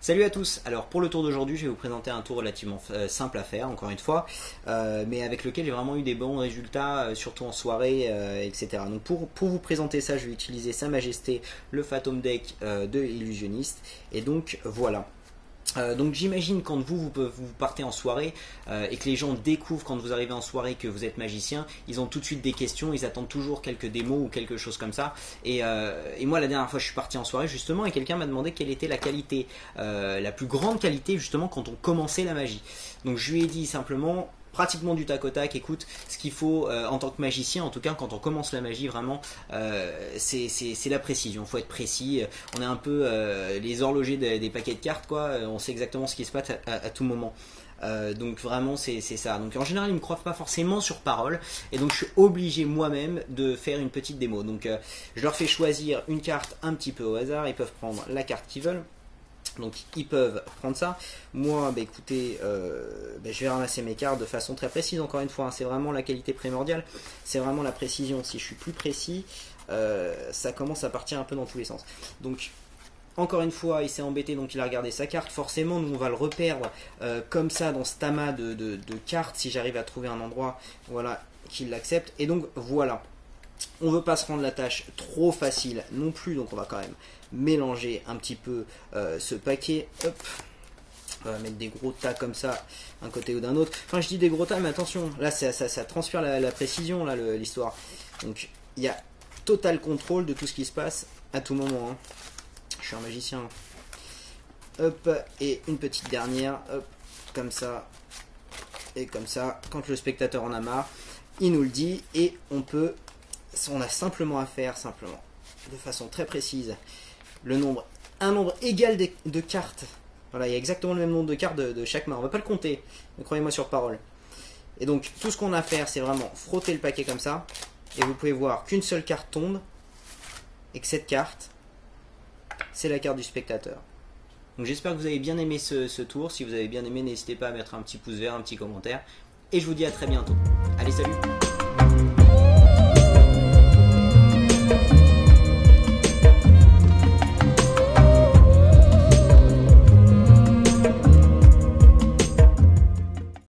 Salut à tous. Alors pour le tour d'aujourd'hui, je vais vous présenter un tour relativement simple à faire, encore une fois, mais avec lequel j'ai vraiment eu des bons résultats, surtout en soirée, etc. Donc pour vous présenter ça, je vais utiliser Sa Majesté, le Phantom Deck de Illusionniste. Et donc voilà. Donc j'imagine quand vous partez en soirée et que les gens découvrent quand vous arrivez en soirée que vous êtes magicien, ils ont tout de suite des questions, ils attendent toujours quelques démos ou quelque chose comme ça. Et moi la dernière fois je suis parti en soirée justement et quelqu'un m'a demandé quelle était la qualité, la plus grande qualité justement quand on commençait la magie. Donc je lui ai dit simplement pratiquement du tac au tac, écoute, ce qu'il faut en tant que magicien, en tout cas quand on commence la magie vraiment, c'est la précision, il faut être précis, on est un peu les horlogers des paquets de cartes quoi, on sait exactement ce qui se passe à tout moment. Donc vraiment c'est ça. Donc en général ils me croient pas forcément sur parole et donc je suis obligé moi-même de faire une petite démo. Donc je leur fais choisir une carte un petit peu au hasard, ils peuvent prendre la carte qu'ils veulent. Donc ils peuvent prendre ça. Moi, bah, écoutez, je vais ramasser mes cartes de façon très précise. Encore une fois, hein, c'est vraiment la qualité primordiale. C'est vraiment la précision. Si je suis plus précis, ça commence à partir un peu dans tous les sens. Donc encore une fois, il s'est embêté, donc il a regardé sa carte. Forcément, nous on va le reperdre comme ça dans cet amas de cartes. Si j'arrive à trouver un endroit, voilà, qu'il l'accepte. Et donc voilà. On ne veut pas se rendre la tâche trop facile non plus, donc on va quand même mélanger un petit peu ce paquet. Hop. On va mettre des gros tas comme ça, d'un côté ou d'un autre. Enfin, je dis des gros tas, mais attention, là ça transpire la précision, là l'histoire. Donc il y a total contrôle de tout ce qui se passe à tout moment. Hein. Je suis un magicien. Hop, et une petite dernière, hop, comme ça, et comme ça. Quand le spectateur en a marre, il nous le dit, et on a simplement à faire, de façon très précise, un nombre égal de cartes. Voilà, il y a exactement le même nombre de cartes de chaque main. On ne va pas le compter, mais croyez-moi sur parole. Et donc, tout ce qu'on a à faire, c'est vraiment frotter le paquet comme ça. Et vous pouvez voir qu'une seule carte tombe. Et que cette carte, c'est la carte du spectateur. Donc j'espère que vous avez bien aimé ce tour. Si vous avez bien aimé, n'hésitez pas à mettre un petit pouce vert, un petit commentaire. Et je vous dis à très bientôt. Allez, salut!